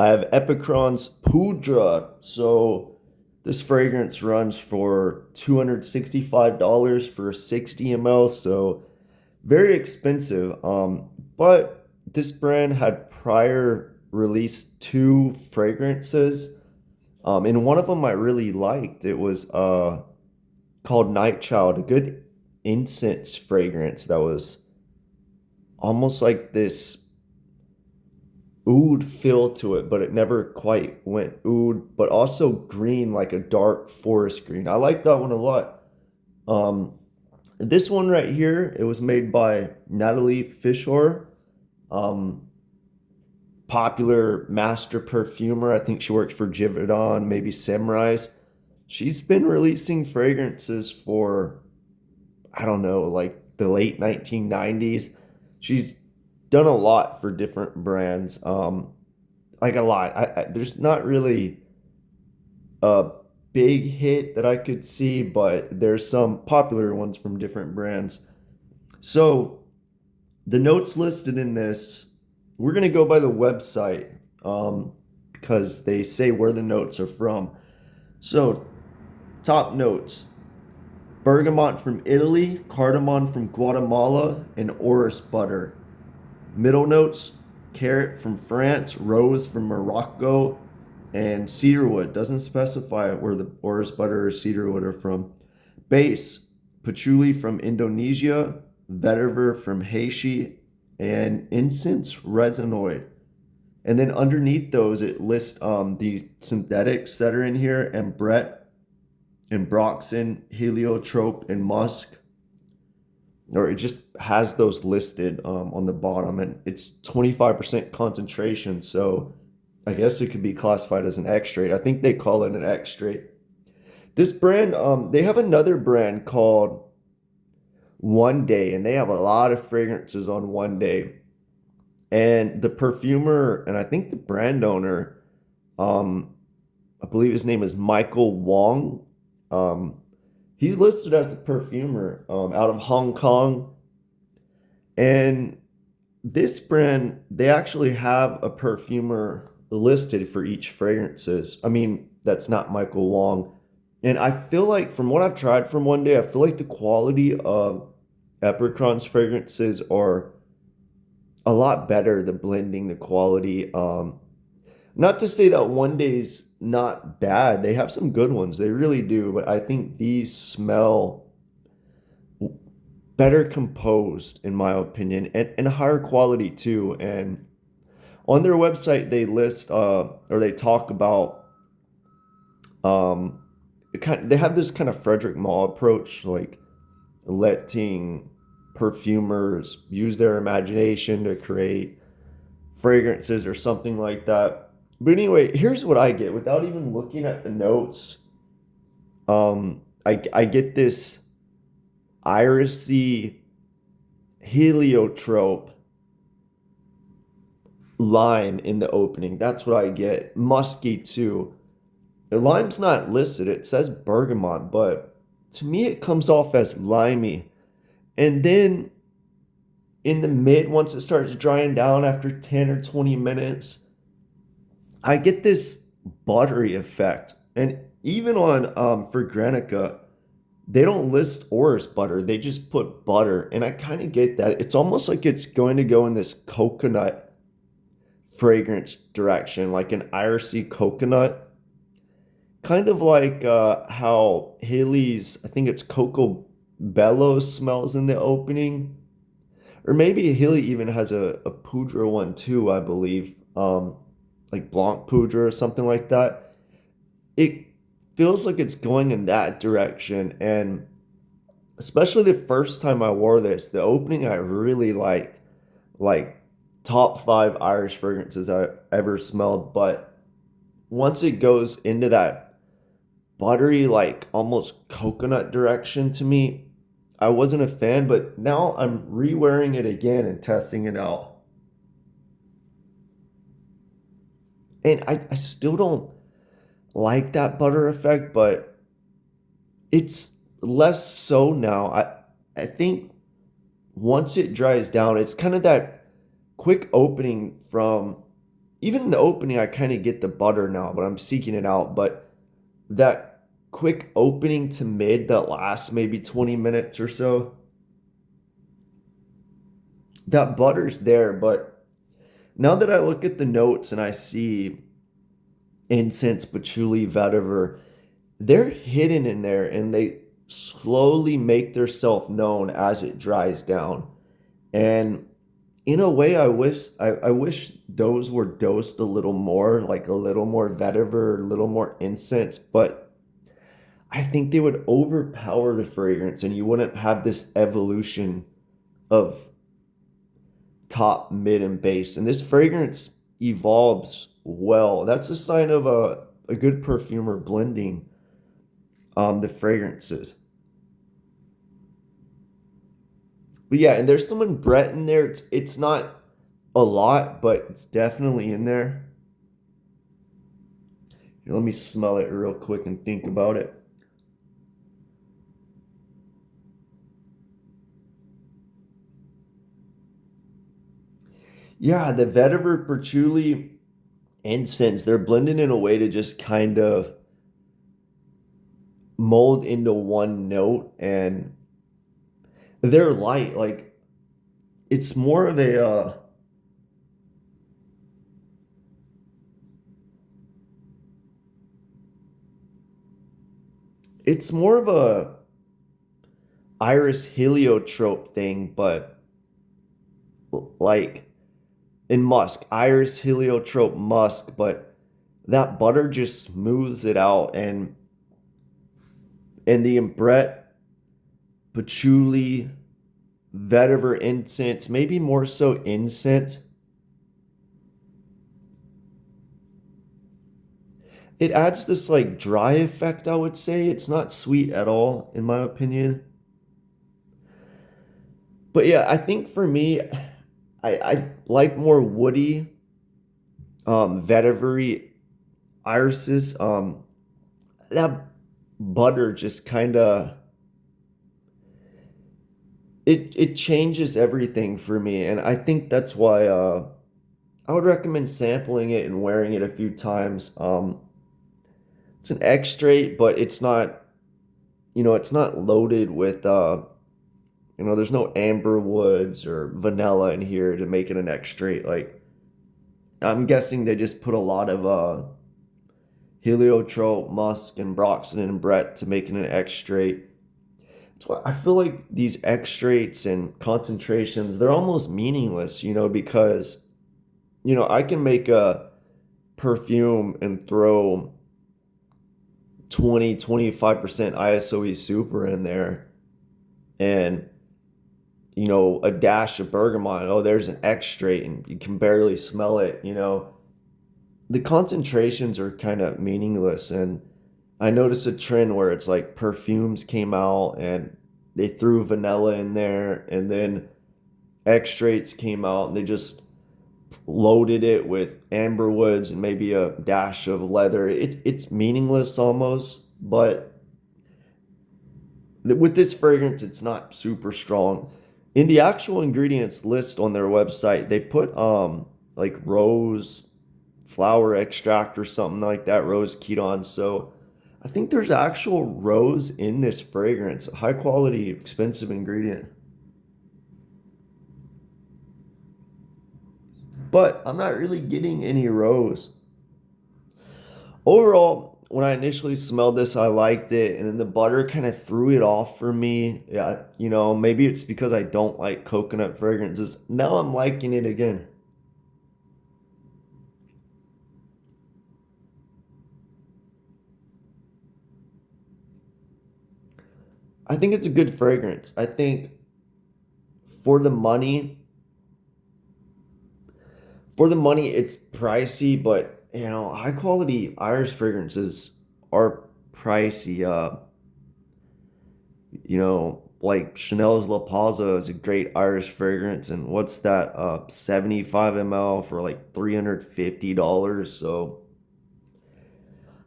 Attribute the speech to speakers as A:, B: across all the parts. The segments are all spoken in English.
A: I have Epichron's Poudre. So this fragrance runs for $265 for 60 ml. So very expensive. But this brand had prior released two fragrances. And one of them I really liked. It was called Night Child, a good incense fragrance that was almost like this oud feel to it, but it never quite went oud, but also green, like a dark forest green. I like that one a lot. Um, this one right here, it was made by Natalie Fishor, um, popular master perfumer. I think she worked for Givaudan, maybe Samurai's. She's been releasing fragrances for, I don't know, like the late 1990s. She's done a lot for different brands. Like a lot. There's not really a big hit that I could see, but there's some popular ones from different brands. So the notes listed in this, we're gonna go by the website because they say where the notes are from. So top notes: bergamot from Italy, cardamom from Guatemala, and orris butter. Middle notes: carrot from France, rose from Morocco, and cedarwood. Doesn't specify where the orris butter or cedarwood are from. Base: patchouli from Indonesia, vetiver from Haiti, and incense resinoid. And then underneath those, it lists the synthetics that are in here: ambret, ambroxan, heliotrope, and musk. Or it just has those listed on the bottom, and it's 25% concentration. So I guess it could be classified as an extrait. I think they call it an extrait. This brand, they have another brand called One Day, and they have a lot of fragrances on One Day. And the perfumer, and I think the brand owner, um, I believe his name is Michael Wong. Um, he's listed as the perfumer out of Hong Kong. And this brand, they actually have a perfumer listed for each fragrances. I mean, that's not Michael Wong. And I feel like from what I've tried from One Day, I feel like the quality of Epichron's fragrances are a lot better. The blending, the quality. Not to say that One Day's not bad. They have some good ones. They really do. But I think these smell better composed, in my opinion, and higher quality too. And on their website, they list or they talk about they have this kind of Frederick Malle approach, like letting perfumers use their imagination to create fragrances or something like that. But anyway, here's what I get without even looking at the notes. I get this irisy heliotrope lime in the opening. That's what I get. Musky too. The lime's not listed. It says bergamot, but to me it comes off as limey. And then in the mid, once it starts drying down after 10 or 20 minutes, I get this buttery effect. And even on for Granica, they don't list orris butter. They just put butter. And I kind of get that. It's almost like it's going to go in this coconut fragrance direction, like an irisy coconut. Kind of like how Haley's, I think it's Coco Bello smells in the opening. Or maybe Haley even has a Poudre one too, I believe. Like Blanc Poudre or something like that. It feels like it's going in that direction. And especially the first time I wore this, the opening I really liked. Like top five Irish fragrances I ever smelled. But once it goes into that buttery, like almost coconut direction to me, I wasn't a fan. But now I'm re-wearing it again and testing it out. And I still don't like that butter effect, but it's less so now. I think once it dries down, it's kind of that quick opening from even in the opening, I kind of get the butter now, but I'm seeking it out. But that quick opening to mid that lasts maybe 20 minutes or so, that butter's there. But now that I look at the notes and I see incense, patchouli, vetiver, they're hidden in there and they slowly make themselves known as it dries down. And in a way, I wish those were dosed a little more, like a little more vetiver, a little more incense, but I think they would overpower the fragrance and you wouldn't have this evolution of top, mid, and base. And this fragrance evolves well. That's a sign of a good perfumer blending the fragrances. But yeah, and there's some in Brett in there. It's not a lot, but it's definitely in there. Here, let me smell it real quick and think about it. Yeah, the vetiver, patchouli, incense, they're blended in a way to just kind of mold into one note, and they're light. Like it's more of a it's more of a iris heliotrope thing, but like in musk, iris heliotrope musk, but that butter just smooths it out. And the Brett, patchouli, vetiver, incense, maybe more so incense, it adds this like dry effect, I would say. It's not sweet at all, in my opinion. But yeah, I think for me, I like more woody, vetivery irises. That butter just kind of it changes everything for me, and I think that's why I would recommend sampling it and wearing it a few times. It's an extrait, but it's not, it's not loaded with, there's no amber woods or vanilla in here to make it an extrait. Like, I'm guessing they just put a lot of heliotrope, musk, and broxton and Brett to make it an extrait. That's why I feel like these extracts and concentrations, they're almost meaningless, because, I can make a perfume and throw 25% ISOE super in there and a dash of bergamot. Oh, there's an extrait and you can barely smell it. The concentrations are kind of meaningless. And I noticed a trend where it's like perfumes came out and they threw vanilla in there, and then extracts came out and they just loaded it with amber woods and maybe a dash of leather. It's meaningless almost, but with this fragrance, it's not super strong. In the actual ingredients list on their website, they put like rose flower extract or something like that, rose ketone. So I think there's actual rose in this fragrance, a high quality, expensive ingredient. But I'm not really getting any rose. Overall, when I initially smelled this, I liked it, and then the butter kind of threw it off for me. Yeah, maybe it's because I don't like coconut fragrances. Now I'm liking it again. I think it's a good fragrance. I think for the money, it's pricey, but high quality Irish fragrances are pricey. Like Chanel's La Pausa is a great Irish fragrance, and what's that? 75 ml for like $350. So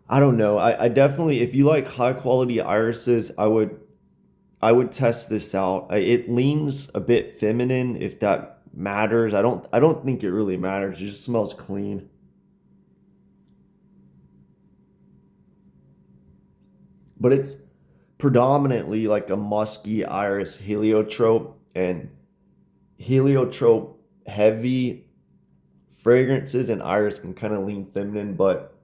A: I don't know. I definitely, if you like high quality irises, I would test this out. It leans a bit feminine, if that matters. I don't think it really matters. It just smells clean. but it's predominantly like a musky iris heliotrope, and heliotrope heavy fragrances and iris can kind of lean feminine. But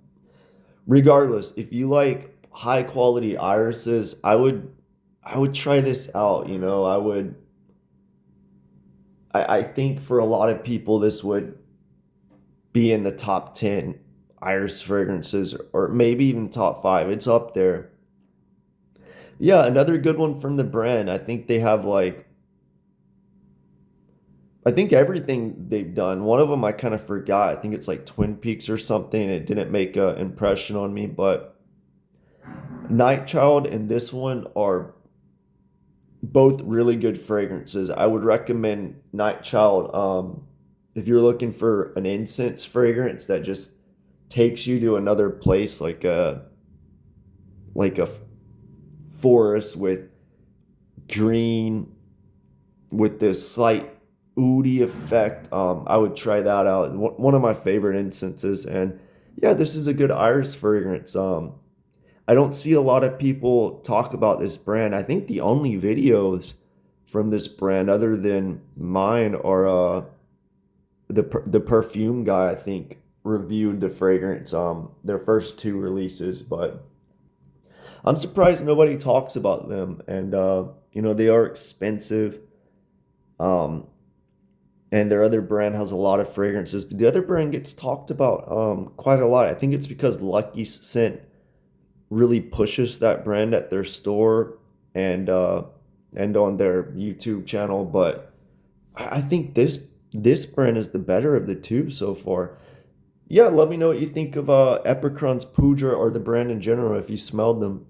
A: regardless, if you like high quality irises, I would try this out. I think for a lot of people this would be in the top 10 iris fragrances, or maybe even top 5. It's up there. Yeah, another good one from the brand. I think everything they've done. One of them I kind of forgot. I think it's like Twin Peaks or something. It didn't make an impression on me, but Night Child and this one are both really good fragrances. I would recommend Night Child if you're looking for an incense fragrance that just takes you to another place, like a forest with green with this slight oody effect. I would try that out. One of my favorite incenses, and yeah, this is a good iris fragrance. I don't see a lot of people talk about this brand. I think the only videos from this brand, other than mine, are the perfume guy. I think reviewed the fragrance, their first two releases, but I'm surprised nobody talks about them. And they are expensive. Um, and their other brand has a lot of fragrances, but the other brand gets talked about quite a lot. I think it's because Lucky Scent really pushes that brand at their store and on their YouTube channel. But I think this brand is the better of the two so far. Yeah, let me know what you think of Epichron's Poudre or the brand in general if you smelled them.